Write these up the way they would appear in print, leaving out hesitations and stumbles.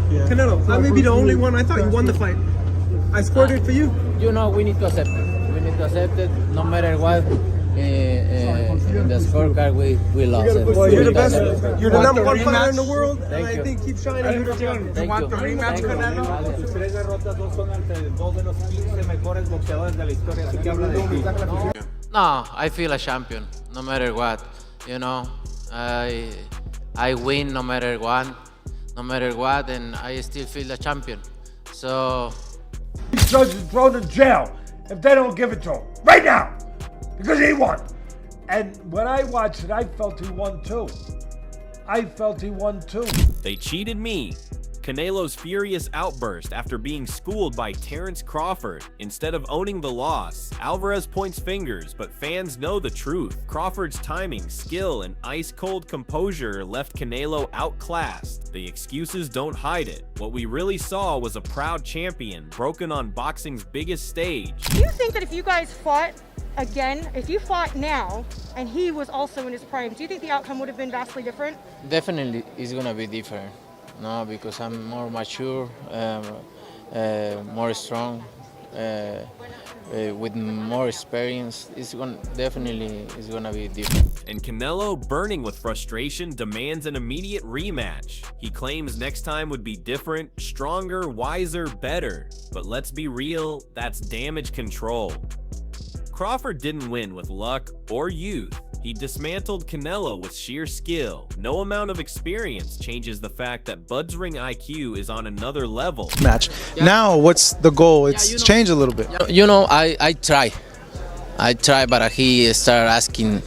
Canelo, I may be the only one. I thought you won the fight. I scored it for you. You know, we need to accept it. We need to accept it no matter what. In the scorecard, we lost it. Well, you're the best. You're the number one rematch? fighter in the world, and Thank I you. think keep shining. You want the rematch, Canelo? Sus 3 derrotas, 2 son ante 2 de los 15 mejores boxeadores de la historia. Así que habla de ti. No, I feel a champion no matter what. You know, I win no matter what, and I still feel a champion. So. These judges thrown in jail if they don't give it to him right now, because he won. And when I watched it, I felt he won too. They cheated me. Canelo's furious outburst after being schooled by Terence Crawford. Instead of owning the loss, Alvarez points fingers, but fans know the truth. Crawford's timing, skill, and ice-cold composure left Canelo outclassed. The excuses don't hide it. What we really saw was a proud champion broken on boxing's biggest stage. Do you think that if you guys fought again, if you fought now, and he was also in his prime, do you think the outcome would have been vastly different? Definitely, it's gonna be different. No, because I'm more mature, more strong, with more experience. Definitely gonna be different. And Canelo, burning with frustration, demands an immediate rematch. He claims next time would be different, stronger, wiser, better. But let's be real, that's damage control. Crawford didn't win with luck or youth. He dismantled Canelo with sheer skill. No amount of experience changes the fact that Bud's ring IQ is on another level. Match. Now, what's the goal? It's changed a little bit. You know, I try, but he started asking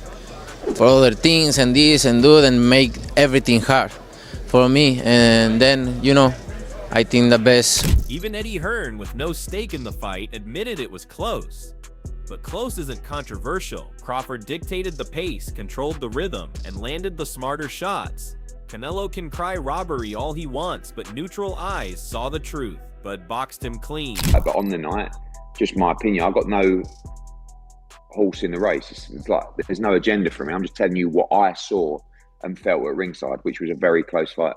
for other things and this and that and make everything hard for me. And then, you know, I think the best. Even Eddie Hearn, with no stake in the fight, admitted it was close. But close isn't controversial. Crawford dictated the pace, controlled the rhythm, and landed the smarter shots. Canelo can cry robbery all he wants, but neutral eyes saw the truth. Bud boxed him clean. But on the night, just my opinion, I've got no horse in the race. It's like there's no agenda for me. I'm just telling you what I saw and felt at ringside, which was a very close fight.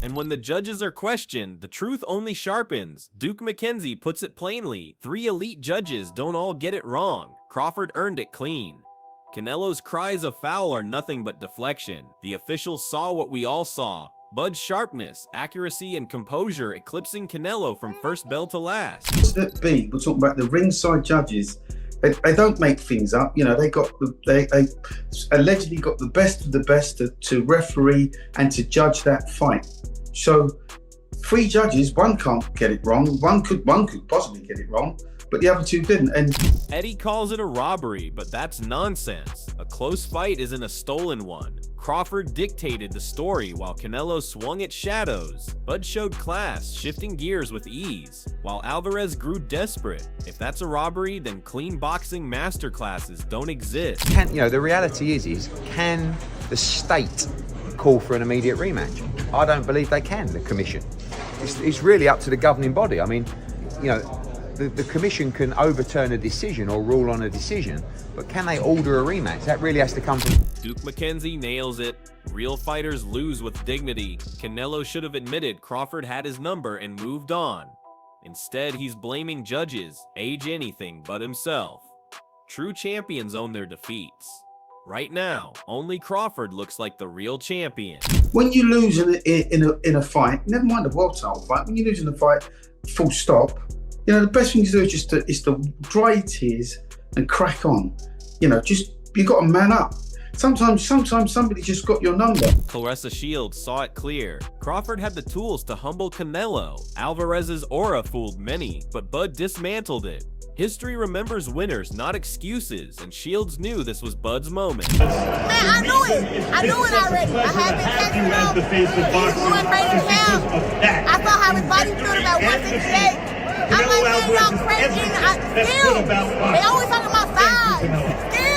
And when the judges are questioned, the truth only sharpens. Duke McKenzie puts it plainly, 3 elite judges don't all get it wrong. Crawford earned it clean. Canelo's cries of foul are nothing but deflection. The officials saw what we all saw. Bud's sharpness, accuracy, and composure eclipsing Canelo from first bell to last. Step B, we're talking about the ringside judges. They don't make things up, you know. They allegedly got the best of the best to referee and to judge that fight. So 3 judges, one can't get it wrong, one could possibly get it wrong, but the other 2 didn't. And Eddie calls it a robbery, but that's nonsense. A close fight isn't a stolen one. Crawford dictated the story while Canelo swung at shadows. Bud showed class, shifting gears with ease, while Alvarez grew desperate. If that's a robbery, then clean boxing masterclasses don't exist. The reality is can the state call for an immediate rematch? I don't believe they can, the commission. It's really up to the governing body. I mean, the commission can overturn a decision or rule on a decision, but can they order a rematch? That really has to come from... Duke McKenzie nails it. Real fighters lose with dignity. Canelo should have admitted Crawford had his number and moved on. Instead, he's blaming judges, age anything but himself. True champions own their defeats. Right now, only Crawford looks like the real champion. when you lose in a fight, never mind a world title fight, when you lose in a fight, full stop, the best thing to do is to dry your tears and crack on. You got to man up. Sometimes somebody just got your number. Claressa Shields saw it clear. Crawford had the tools to humble Canelo. Alvarez's aura fooled many, but Bud dismantled it. History remembers winners, not excuses, and Shields knew this was Bud's moment. Man, I knew it already. I had been texting him. He's doing great in hell. I saw how his body felt about 168. I'm like, man, y'all crazy. Still, they always talking about size. Still.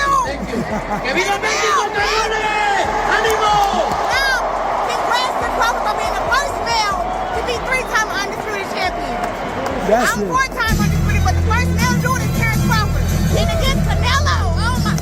¡Que viva México, cabrones! ¡Ánimo! Now, congrats to Crawford for being the first male to be 3-time undisputed champion. I'm 4-time undisputed, but the first male to do it is Terence Crawford. And against Canelo. Oh my.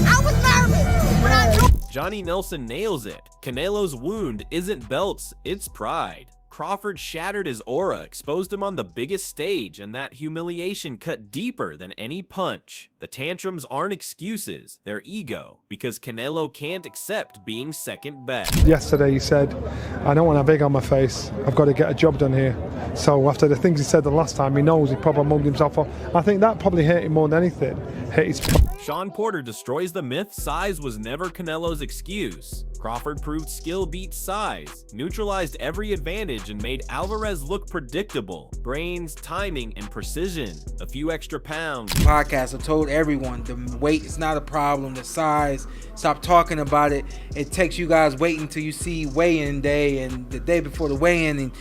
I was nervous when I knew. Johnny Nelson nails it. Canelo's wound isn't belts, it's pride. Crawford shattered his aura, exposed him on the biggest stage, and that humiliation cut deeper than any punch. The tantrums aren't excuses, they're ego, because Canelo can't accept being second best. Yesterday he said, I don't want to have egg on my face, I've got to get a job done here. So after the things he said the last time, he knows he probably mugged himself off. I think that probably hurt him more than anything. Hurt his Sean Porter destroys the myth size was never Canelo's excuse. Crawford proved skill beats size, neutralized every advantage, and made Alvarez look predictable. Brains, timing, and precision. A few extra pounds. Podcast, I told everyone the weight is not a problem, the size. Stop talking about it. It takes you guys waiting until you see weigh-in day and the day before the weigh-in, and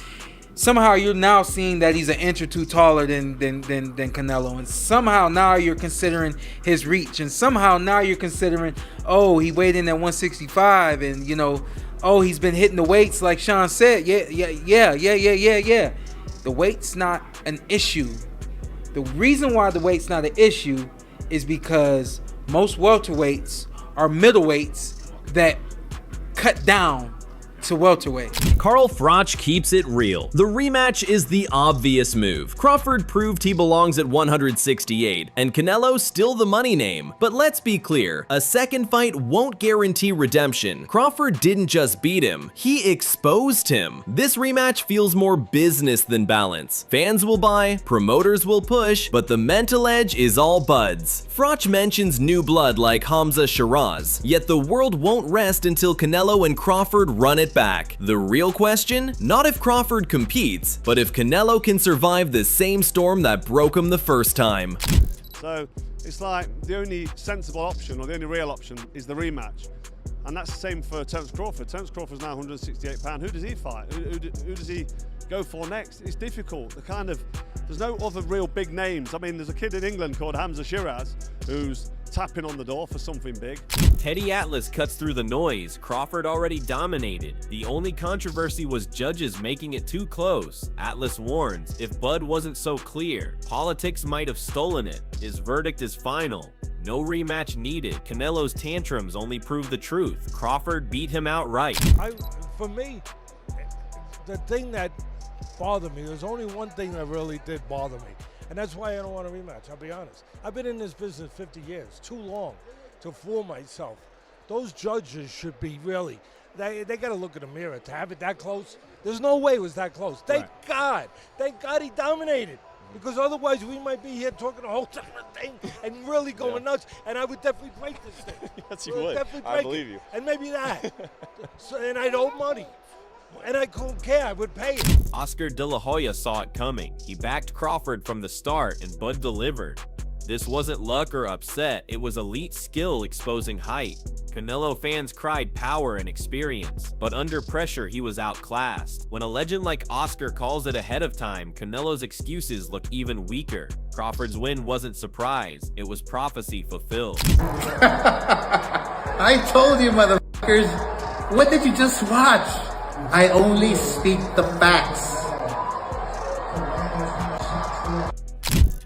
somehow you're now seeing that he's an inch or two taller than Canelo, and somehow now you're considering his reach, and somehow now you're considering, oh, he weighed in at 165, and you know, oh, he's been hitting the weights like Sean said. Yeah. The weight's not an issue. The reason why the weight's not an issue is because most welterweights are middleweights that cut down to welterweight. Carl Froch keeps it real. The rematch is the obvious move. Crawford proved he belongs at 168, and Canelo's still the money name. But let's be clear, a second fight won't guarantee redemption. Crawford didn't just beat him, he exposed him. This rematch feels more business than balance. Fans will buy, promoters will push, but the mental edge is all buds. Froch mentions new blood like Hamza Shiraz, yet the world won't rest until Canelo and Crawford run it back. The real question? Not if Crawford competes, but if Canelo can survive the same storm that broke him the first time. So it's like the only sensible option, or the only real option, is the rematch. And that's the same for Terence Crawford. Terence Crawford's now 168 pounds. Who does he fight? Who does he go for next? It's difficult. There's no other real big names. I mean, there's a kid in England called Hamza Shiraz who's tapping on the door for something big. Teddy Atlas cuts through the noise. Crawford already dominated. The only controversy was judges making it too close. Atlas warns, if Bud wasn't so clear, politics might have stolen it. His verdict is final. No rematch needed. Canelo's tantrums only prove the truth. Crawford beat him outright. For me, the thing that bothered me, there's only one thing that really did bother me. And that's why I don't want a rematch, I'll be honest. I've been in this business 50 years, too long to fool myself. Those judges should be really, they got to look in the mirror to have it that close. There's no way it was that close. Thank God he dominated. Because otherwise we might be here talking a whole different thing and really going nuts. And I would definitely break this thing. Yes, you would. I believe you. And maybe that. And I'd owe money. And I couldn't care, I would pay it. Oscar De La Hoya saw it coming. He backed Crawford from the start, and Bud delivered. This wasn't luck or upset, it was elite skill exposing height. Canelo fans cried power and experience, but under pressure he was outclassed. When a legend like Oscar calls it ahead of time, Canelo's excuses look even weaker. Crawford's win wasn't surprise, it was prophecy fulfilled. I told you, motherfuckers. What did you just watch? I only speak the facts.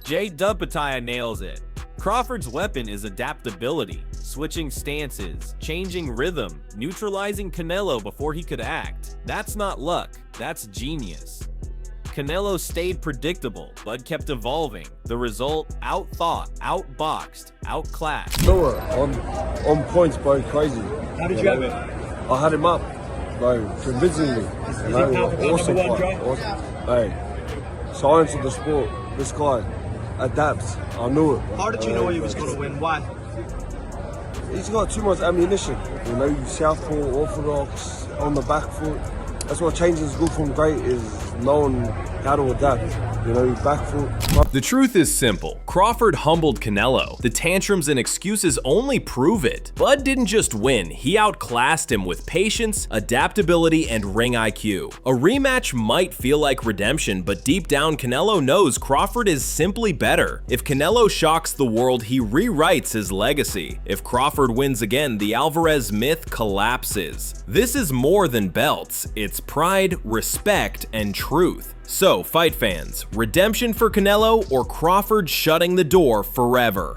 Jay Dubbataya nails it. Crawford's weapon is adaptability, switching stances, changing rhythm, neutralizing Canelo before he could act. That's not luck, that's genius. Canelo stayed predictable, but kept evolving. The result, outthought, outboxed, outclassed. Noah, on points, bro, crazy. How did you have it? I had him up, bro, convincingly. Is he awesome fight. Awesome. Hey, science of the sport. This guy adapts. I knew it. How did you know he was going to win? Why? He's got too much ammunition. You know, southpaw, orthodox, on the back foot. That's what changes good from great, is knowing how to adapt. You know, back foot. The truth is simple. Crawford humbled Canelo. The tantrums and excuses only prove it. Bud didn't just win, he outclassed him with patience, adaptability, and ring IQ. A rematch might feel like redemption, but deep down Canelo knows Crawford is simply better. If Canelo shocks the world, he rewrites his legacy. If Crawford wins again, the Alvarez myth collapses. This is more than belts, it's pride, respect, and truth. So, fight fans, redemption for Canelo or Crawford shutting the door forever?